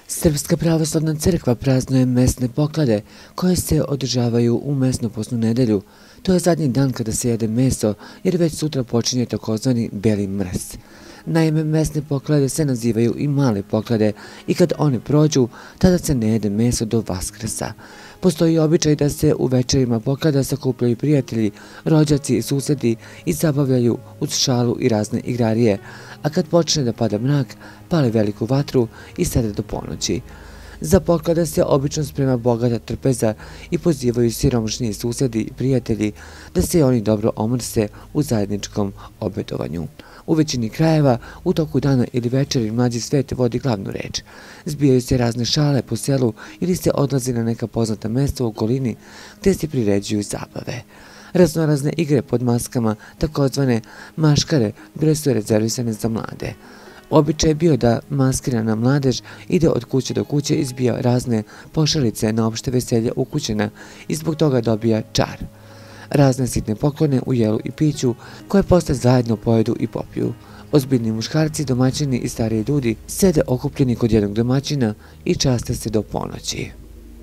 Srpska pravoslavna crkva praznuje mesne poklade koje se održavaju u mesno-postnu nedelju. To je zadnji dan kada se jede meso jer već sutra počinje takozvani beli mrs. Naime, mesne poklade se nazivaju i male poklade i kad one prođu, tada se ne jede meso do Vaskrsa. Postoji običaj da se u večerima poklada sakupljaju prijatelji, rođaci i susedi i zabavljaju uz šalu i razne igrarije, a kad počne da pada mrak, pale veliku vatru i sede do ponoći. Za poklada se obično sprema bogata trpeza i pozivaju siromašni susedi i prijatelji da se oni dobro omrse u zajedničkom obedovanju. U većini krajeva, u toku dana ili večeri mlađi svet vodi glavnu reč. Zbijaju se razne šale po selu ili se odlazi na neka poznata mesta u okolini gdje se priređuju zabave. Raznorazne igre pod maskama, takozvane maškare, bile su rezervisane za mlade. Običaj je bio da maskirana mladež ide od kuće do kuće i izbija razne pošalice na opšte veselje ukućena i zbog toga dobija čar. Razne sitne poklone u jelu i piću koje posle zajedno pojedu i popiju. Ozbiljni muškarci, domaćini i stariji ljudi sede okupljeni kod jednog domaćina i časte se do ponoći.